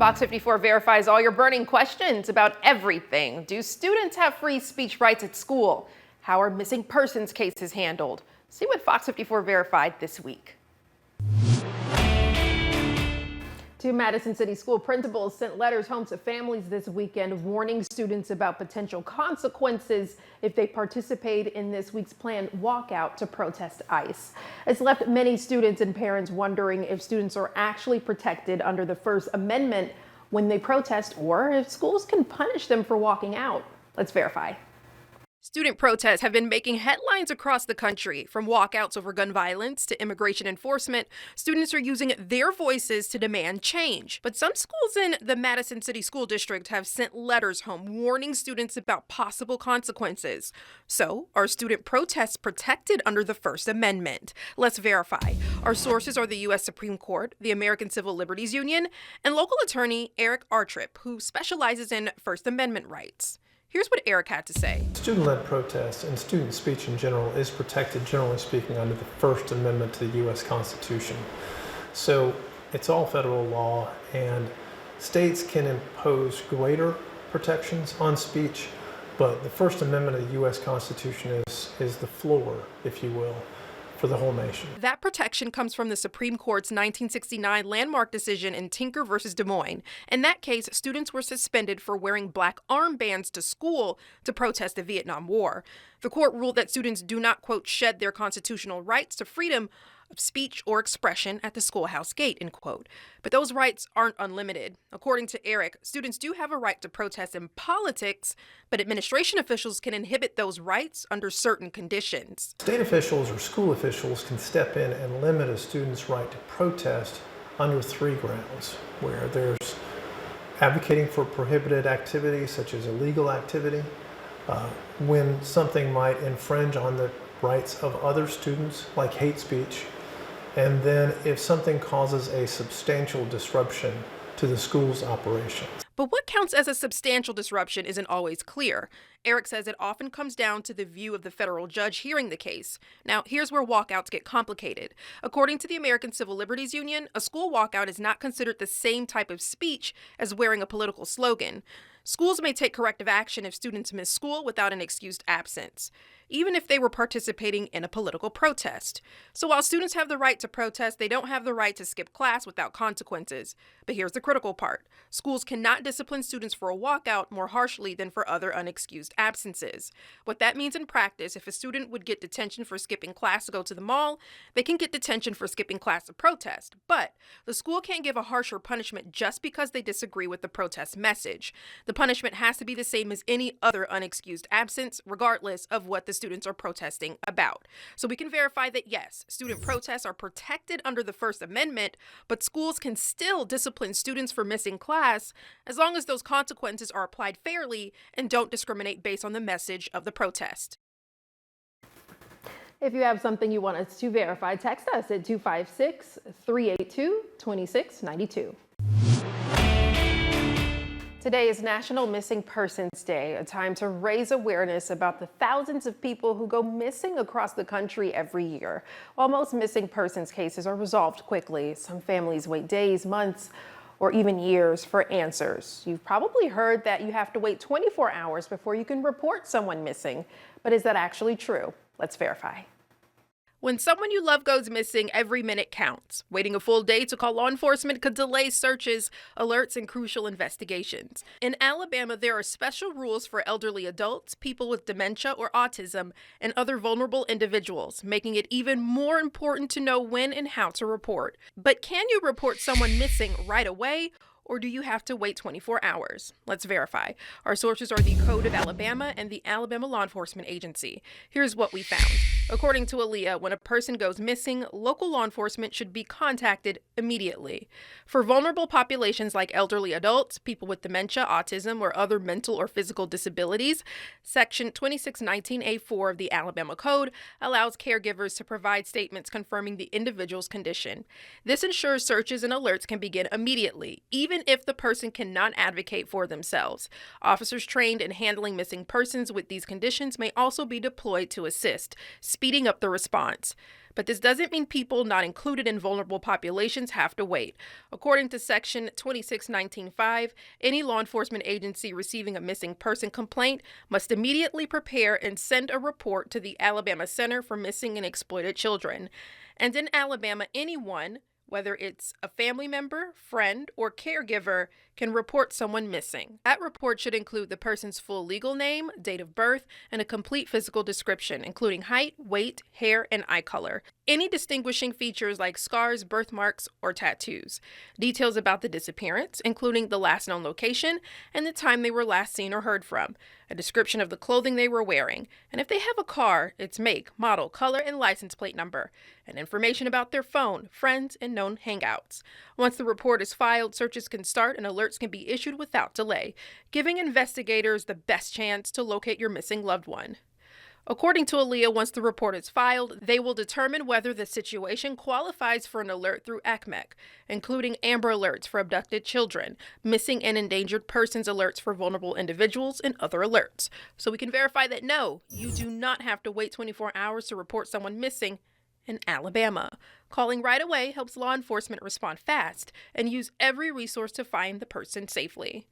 Fox 54 verifies all your burning questions about everything. Do students have free speech rights at school? How are missing persons cases handled? See what Fox 54 verified this week. Two Madison City School principals sent letters home to families this weekend warning students about potential consequences if they participate in this week's planned walkout to protest ICE. It's left many students and parents wondering if students are actually protected under the First Amendment when they protest, or if schools can punish them for walking out. Let's verify. Student protests have been making headlines across the country. From walkouts over gun violence to immigration enforcement, students are using their voices to demand change. But some schools in the Madison City School District have sent letters home warning students about possible consequences. So, are student protests protected under the First Amendment? Let's verify. Our sources are the U.S. Supreme Court, the American Civil Liberties Union, and local attorney Eric Artrip, who specializes in First Amendment rights. Here's what Eric had to say. Student-led protests and student speech in general is protected, generally speaking, under the First Amendment to the U.S. Constitution. So it's all federal law, and states can impose greater protections on speech, but the First Amendment of the U.S. Constitution is the floor, if you will, for the whole nation. That protection comes from the Supreme Court's 1969 landmark decision in Tinker versus Des Moines. In that case, students were suspended for wearing black armbands to school to protest the Vietnam War. The court ruled that students do not, quote, shed their constitutional rights to freedom of speech or expression at the schoolhouse gate, end quote. But those rights aren't unlimited. According to Eric, students do have a right to protest in politics, but administration officials can inhibit those rights under certain conditions. State officials or school officials can step in and limit a student's right to protest under three grounds, where there's advocating for prohibited activity, such as illegal activity, when something might infringe on the rights of other students, like hate speech, and then if something causes a substantial disruption to the school's operations. But what counts as a substantial disruption isn't always clear. Eric says it often comes down to the view of the federal judge hearing the case. Now, here's where walkouts get complicated. According to the American Civil Liberties Union, a school walkout is not considered the same type of speech as wearing a political slogan. Schools may take corrective action if students miss school without an excused absence, even if they were participating in a political protest. So while students have the right to protest, they don't have the right to skip class without consequences. But here's the critical part. Schools cannot discipline students for a walkout more harshly than for other unexcused absences. What that means in practice, if a student would get detention for skipping class to go to the mall, they can get detention for skipping class to protest. But the school can't give a harsher punishment just because they disagree with the protest message. The punishment has to be the same as any other unexcused absence, regardless of what the students are protesting about. So we can verify that yes, student protests are protected under the First Amendment, but schools can still discipline students for missing class as long as those consequences are applied fairly and don't discriminate based on the message of the protest. If you have something you want us to verify, text us at 256-382-2692. Today is National Missing Persons Day, a time to raise awareness about the thousands of people who go missing across the country every year. While most missing persons cases are resolved quickly, some families wait days, months, or even years for answers. You've probably heard that you have to wait 24 hours before you can report someone missing. But is that actually true? Let's verify. When someone you love goes missing, every minute counts. Waiting a full day to call law enforcement could delay searches, alerts, and crucial investigations. In Alabama, there are special rules for elderly adults, people with dementia or autism, and other vulnerable individuals, making it even more important to know when and how to report. But can you report someone missing right away? Or do you have to wait 24 hours? Let's verify. Our sources are the Code of Alabama and the Alabama Law Enforcement Agency. Here's what we found. According to Aaliyah, when a person goes missing, local law enforcement should be contacted immediately. For vulnerable populations like elderly adults, people with dementia, autism, or other mental or physical disabilities, Section 2619A4 of the Alabama Code allows caregivers to provide statements confirming the individual's condition. This ensures searches and alerts can begin immediately, even if the person cannot advocate for themselves. Officers trained in handling missing persons with these conditions may also be deployed to assist, speeding up the response. But this doesn't mean people not included in vulnerable populations have to wait. According to Section 26195, any law enforcement agency receiving a missing person complaint must immediately prepare and send a report to the Alabama Center for Missing and Exploited Children. And in Alabama, anyone, whether it's a family member, friend, or caregiver, can report someone missing. That report should include the person's full legal name, date of birth, and a complete physical description, including height, weight, hair, and eye color. Any distinguishing features like scars, birthmarks, or tattoos. Details about the disappearance, including the last known location and the time they were last seen or heard from. A description of the clothing they were wearing, and if they have a car, its make, model, color, and license plate number, and information about their phone, friends, and known hangouts. Once the report is filed, searches can start and alerts can be issued without delay, giving investigators the best chance to locate your missing loved one. According to Aaliyah, once the report is filed, they will determine whether the situation qualifies for an alert through ACMEC, including Amber Alerts for abducted children, missing and endangered persons alerts for vulnerable individuals, and other alerts. So we can verify that no, you do not have to wait 24 hours to report someone missing in Alabama. Calling right away helps law enforcement respond fast and use every resource to find the person safely.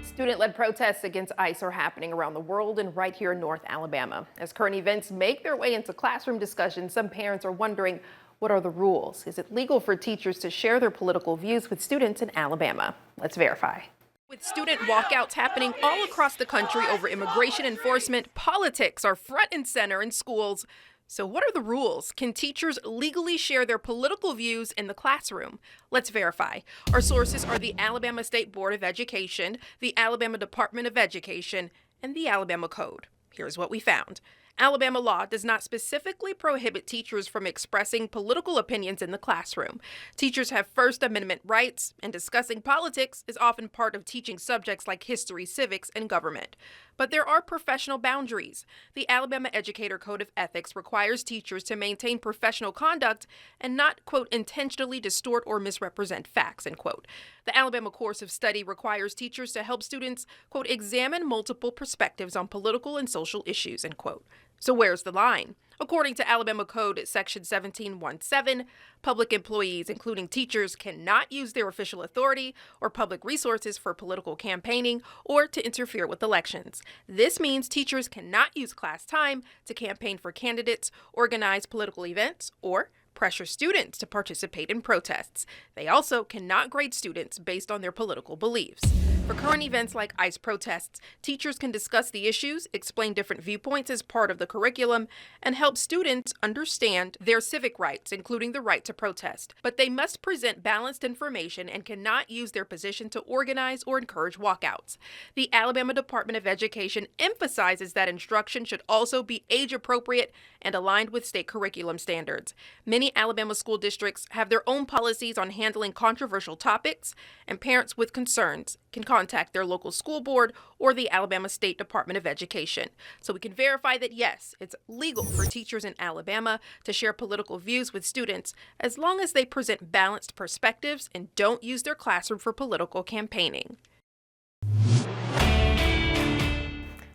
Student-led protests against ICE are happening around the world and right here in North Alabama. As current events make their way into classroom discussions, some parents are wondering, what are the rules? Is it legal for teachers to share their political views with students in Alabama? Let's verify. With student walkouts happening all across the country over immigration enforcement, politics are front and center in schools. So what are the rules? Can teachers legally share their political views in the classroom? Let's verify. Our sources are the Alabama State Board of Education, the Alabama Department of Education, and the Alabama Code. Here's what we found. Alabama law does not specifically prohibit teachers from expressing political opinions in the classroom. Teachers have First Amendment rights, and discussing politics is often part of teaching subjects like history, civics, and government. But there are professional boundaries. The Alabama Educator Code of Ethics requires teachers to maintain professional conduct and not, quote, intentionally distort or misrepresent facts, end quote. The Alabama Course of Study requires teachers to help students, quote, examine multiple perspectives on political and social issues, end quote. So where's the line? According to Alabama Code Section 1717, public employees, including teachers, cannot use their official authority or public resources for political campaigning or to interfere with elections. This means teachers cannot use class time to campaign for candidates, organize political events, or pressure students to participate in protests. They also cannot grade students based on their political beliefs. For current events like ICE protests, teachers can discuss the issues, explain different viewpoints as part of the curriculum, and help students understand their civic rights, including the right to protest. But they must present balanced information and cannot use their position to organize or encourage walkouts. The Alabama Department of Education emphasizes that instruction should also be age-appropriate and aligned with state curriculum standards. Many Alabama school districts have their own policies on handling controversial topics, and parents with concerns can contact their local school board or the Alabama State Department of Education. So we can verify that yes, it's legal for teachers in Alabama to share political views with students as long as they present balanced perspectives and don't use their classroom for political campaigning.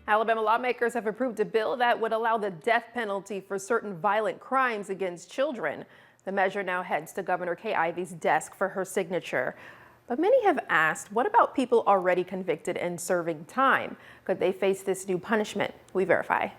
Alabama lawmakers have approved a bill that would allow the death penalty for certain violent crimes against children. The measure now heads to Governor Kay Ivey's desk for her signature. But many have asked, what about people already convicted and serving time? Could they face this new punishment? We verify.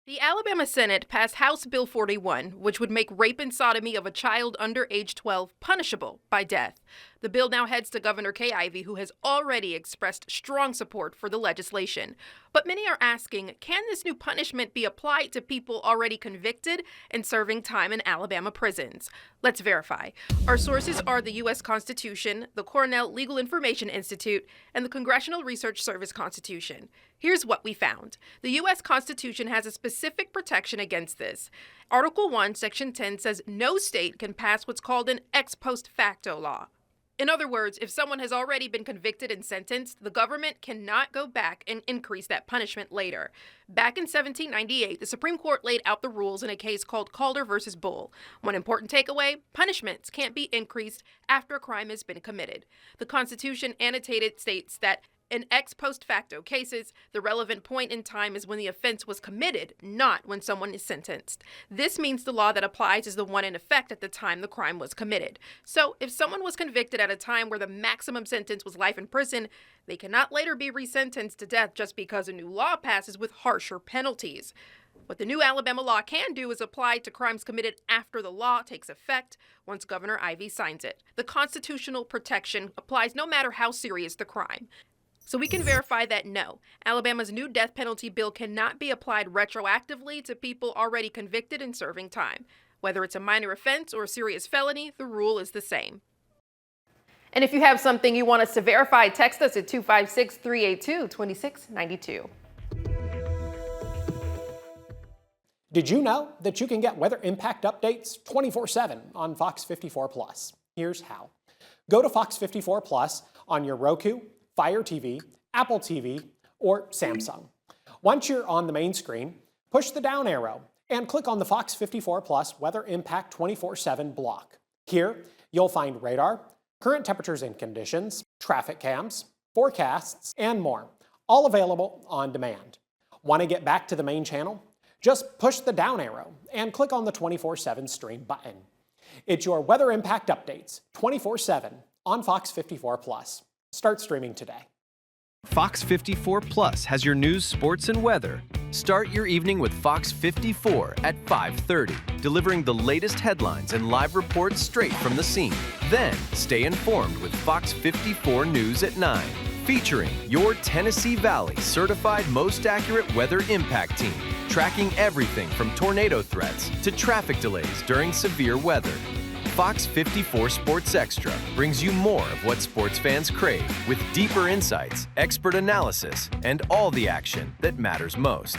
The Alabama Senate passed House Bill 41, which would make rape and sodomy of a child under age 12 punishable by death. The bill now heads to Governor Kay Ivey, who has already expressed strong support for the legislation. But many are asking, can this new punishment be applied to people already convicted and serving time in Alabama prisons? Let's verify. Our sources are the U.S. Constitution, the Cornell Legal Information Institute, and the Congressional Research Service Constitution. Here's what we found. The U.S. Constitution has a specific protection against this. Article 1, Section 10 says no state can pass what's called an ex post facto law. In other words, if someone has already been convicted and sentenced, the government cannot go back and increase that punishment later. Back in 1798, the Supreme Court laid out the rules in a case called Calder v. Bull. One important takeaway, punishments can't be increased after a crime has been committed. The Constitution annotated states that In ex post facto cases, the relevant point in time is when the offense was committed, not when someone is sentenced. This means the law that applies is the one in effect at the time the crime was committed. So, if someone was convicted at a time where the maximum sentence was life in prison, they cannot later be resentenced to death just because a new law passes with harsher penalties. What the new Alabama law can do is apply to crimes committed after the law takes effect once Governor Ivey signs it. The constitutional protection applies no matter how serious the crime. So we can verify that no, Alabama's new death penalty bill cannot be applied retroactively to people already convicted and serving time. Whether it's a minor offense or a serious felony, the rule is the same. And if you have something you want us to verify, text us at 256-382-2692. Did you know that you can get weather impact updates 24/7 on Fox 54 Plus? Here's how. Go to Fox 54 Plus on your Roku, Fire TV, Apple TV, or Samsung. Once you're on the main screen, push the down arrow and click on the Fox 54 Plus Weather Impact 24/7 block. Here, you'll find radar, current temperatures and conditions, traffic cams, forecasts, and more, all available on demand. Want to get back to the main channel? Just push the down arrow and click on the 24/7 stream button. It's your weather impact updates 24/7 on Fox 54 Plus. Start streaming today. Fox 54 Plus has your news, sports, and weather. Start your evening with Fox 54 at 5:30, delivering the latest headlines and live reports straight from the scene. Then, stay informed with Fox 54 News at 9, featuring your Tennessee Valley certified most accurate weather impact team, tracking everything from tornado threats to traffic delays during severe weather. Fox 54 Sports Extra brings you more of what sports fans crave, with deeper insights, expert analysis, and all the action that matters most.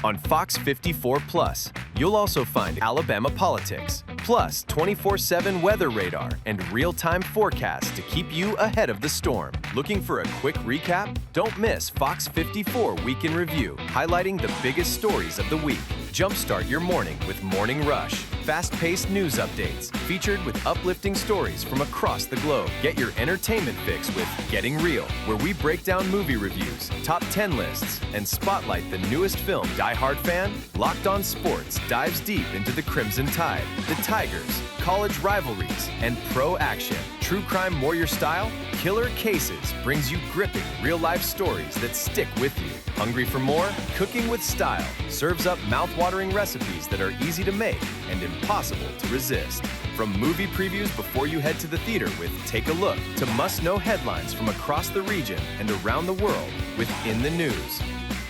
On Fox 54 Plus, you'll also find Alabama politics, plus 24/7 weather radar and real-time forecasts to keep you ahead of the storm. Looking for a quick recap? Don't miss Fox 54 Week in Review, highlighting the biggest stories of the week. Jumpstart your morning with Morning Rush, fast-paced news updates featured with uplifting stories from across the globe. Get your entertainment fix with Getting Real, where we break down movie reviews, top 10 lists, and spotlight the newest film. Die Hard fan? Locked On Sports dives deep into the Crimson Tide, the Tigers, college rivalries, and pro action. True crime warrior style? Killer Cases brings you gripping real-life stories that stick with you. Hungry for more? Cooking with Style serves up mouth-watering recipes that are easy to make and impossible to resist. From movie previews before you head to the theater with Take a Look, to must-know headlines from across the region and around the world with In the News.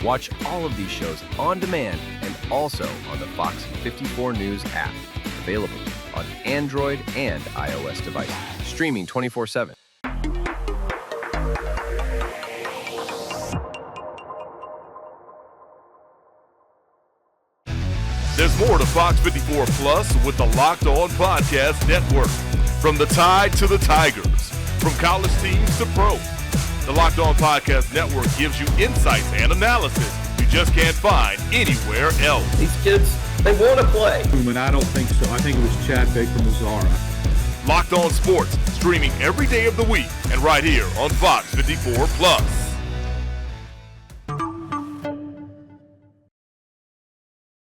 Watch all of these shows on demand and also on the Fox 54 News app, available on Android and iOS devices, streaming 24/7. There's more to Fox 54 Plus with the Locked On Podcast Network. From the Tide to the Tigers, from college teams to pro, the Locked On Podcast Network gives you insights and analysis you just can't find anywhere else. These kids, they want to play. But I don't think so. I think it was Chad Baker-Mazara. Locked On Sports, streaming every day of the week and right here on Fox 54 Plus.